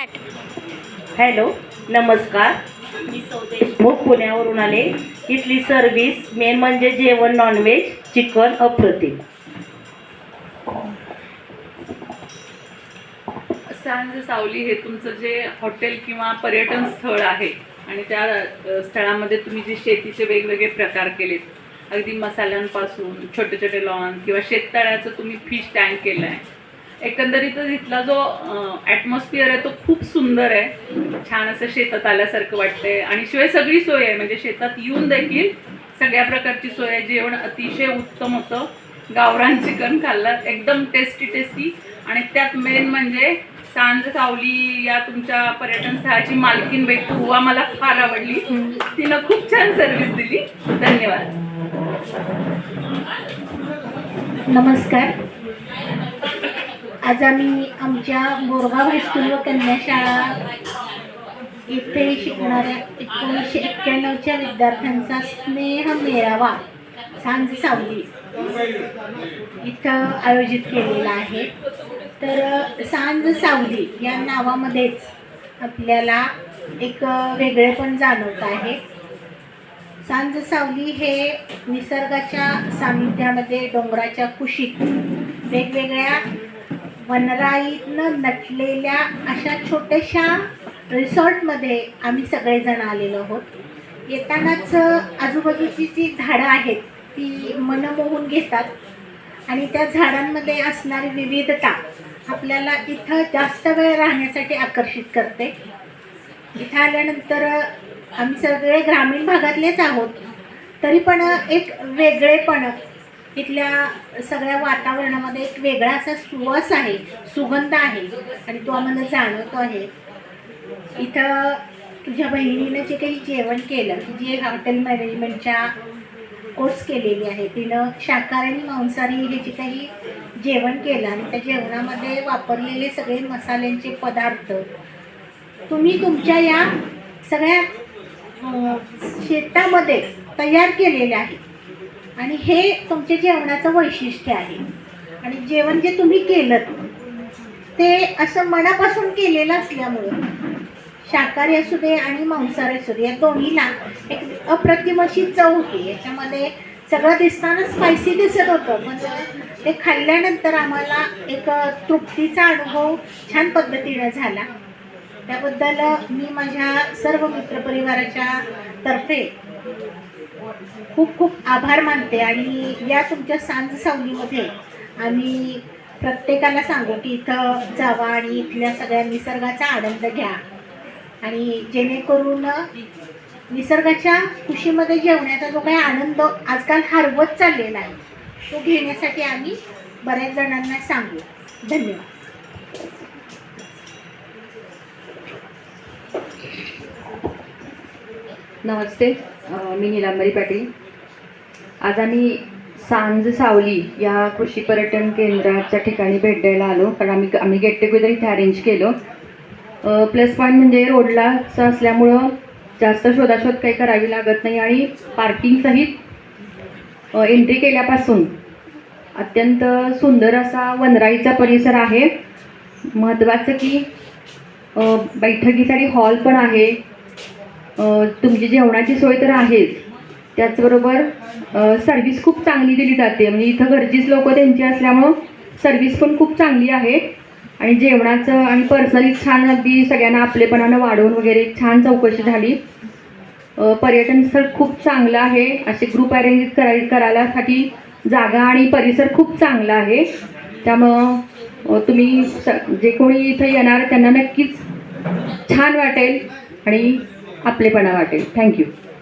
Start. Hello, नमस्कार. मी देशमुख पुण्यावरून आले. इथली सर्विस मेन म्हणजे जेवण नॉनव्हेज चिकन अप्रतिम. सांज सावली हे तुमचं जे हॉटेल किंवा पर्यटन स्थळ आहे आणि त्या स्थळामध्ये तुम्ही जे शेतीचे वेगवेगळे प्रकार केलेत, अगदी मसाल्यांपासून छोटे छोटे लॉन किंवा शेततळ्याचं तुम्ही फिश टँक केलं आहे. एकंदरीतच इथला जो ॲटमॉस्फिअर आहे तो खूप सुंदर आहे. छान असं शेतात आल्यासारखं वाटतंय आणि शिवाय सगळी सोय आहे, म्हणजे शेतात येऊन देखील सगळ्या प्रकारची सोय आहे. जेवण अतिशय उत्तम होतं. गावरान चिकन खाल्लं, एकदम टेस्टी आणि त्यात मेन म्हणजे सांज सावली या तुमच्या पर्यटन स्थळाची मालकीन बाई हुवा मला फार आवडली. तिनं खूप छान सर्व्हिस दिली. धन्यवाद. नमस्कार. आज आम्ही आमच्या बोरगाव हायस्कूल व कन्याशाळा इथे शिकणाऱ्या 1991च्या विद्यार्थ्यांचा स्नेह मेळावा सांज सावली इथं आयोजित केलेला आहे. तर सांज सावली या नावामध्येच आपल्याला एक वेगळेपण जाणवत आहे. सांज सावली हे निसर्गाच्या सानिध्यामध्ये डोंगराच्या कुशीत वेगवेगळ्या वनराईनं नटलेल्या अशा छोट्याशा रिसॉर्टमध्ये आम्ही सगळेजण आलेलो आहोत. येतानाच आजूबाजूची जी झाडं आहेत ती मन मोहून घेतात आणि त्या झाडांमध्ये असणारी विविधता आपल्याला इथं जास्त वेळ राहण्यासाठी आकर्षित करते. इथं आल्यानंतर आम्ही सगळे ग्रामीण भागातलेच आहोत, तरी पण एक वेगळेपण इथल्या सगळ्या वातावरणामध्ये एक वेगळा असा सुवास आहे, सुगंध आहे आणि तो आम्हाला जाणवतो आहे. इथं तुझ्या बहिणीनं जे काही जेवण केलं, जे हॉटेल मॅनेजमेंटच्या कोर्स केलेली आहे, तिनं शाकाहारी आणि मांसाहारी हे जे काही जेवण केलं आणि त्या जेवणामध्ये वापरलेले सगळे मसाल्यांचे पदार्थ तुम्ही तुमच्या या सगळ्या शेतामध्ये तयार केलेले आहे आणि हे तुमच्या जेवणाचं वैशिष्ट्य आहे. आणि जेवण जे तुम्ही केलं ते असं मनापासून केलेलं असल्यामुळं शाकाहारी असू दे आणि मांसाहारी असू दे या दोन्हीला एक अप्रतिम अशी चव होती. याच्यामध्ये सगळं दिसताना स्पायसी दिसत होतं, पण ते खाल्ल्यानंतर आम्हाला एक तृप्तीचा अनुभव छान पद्धतीनं झाला. त्याबद्दल मी माझ्या सर्व मित्रपरिवाराच्या तर्फे खूप खूप आभार मानते. आणि या तुमच्या सांज सावलीमध्ये आम्ही प्रत्येकाला सांगू की इथं जावा आणि इथल्या सगळ्या निसर्गाचा आनंद घ्या आणि जेणेकरून निसर्गाच्या खुशीमध्ये जेवण्याचा जो काही आनंद आजकाल हरवत चाललेला आहे तो घेण्यासाठी आम्ही बऱ्याच जणांना सांगू. धन्यवाद. नमस्ते, मी नीलांबरी पाटील. आज आम्ही सांज सावली या कृषी पर्यटन केंद्राच्या ठिकाणी भेट द्यायला आलो, कारण आम्ही गेट टुगेदर इथे अरेंज केलं. प्लस पॉईंट म्हणजे रोडलाच असल्यामुळं जास्त शोधाशोध काही करावी लागत नाही आणि पार्किंगसहित एंट्री केल्यापासून अत्यंत सुंदर असा वनराईचा परिसर आहे. महत्त्वाचं की बैठकीसाठी हॉल पण आहे, तुमची जेवणाची सोय तर आहेच, त्याचबरोबर सर्विस खूप चांगली दिली जाते. म्हणजे इथं घरचीच लोक त्यांची असल्यामुळं सर्विस पण खूप चांगली आहे आणि जेवणाचं आणि पर्सनली छान अगदी सगळ्यांना आपलेपणानं वाढवून वगैरे छान चौकशी झाली. पर्यटन स्थळ खूप चांगलं आहे. असे ग्रुप अरेंज करायसाठी जागा आणि परिसर खूप चांगला आहे. त्यामुळं तुम्ही जे कोणी इथं येणार त्यांना नक्कीच छान वाटेल आणि आपलेपणा वाटेल. थँक्यू.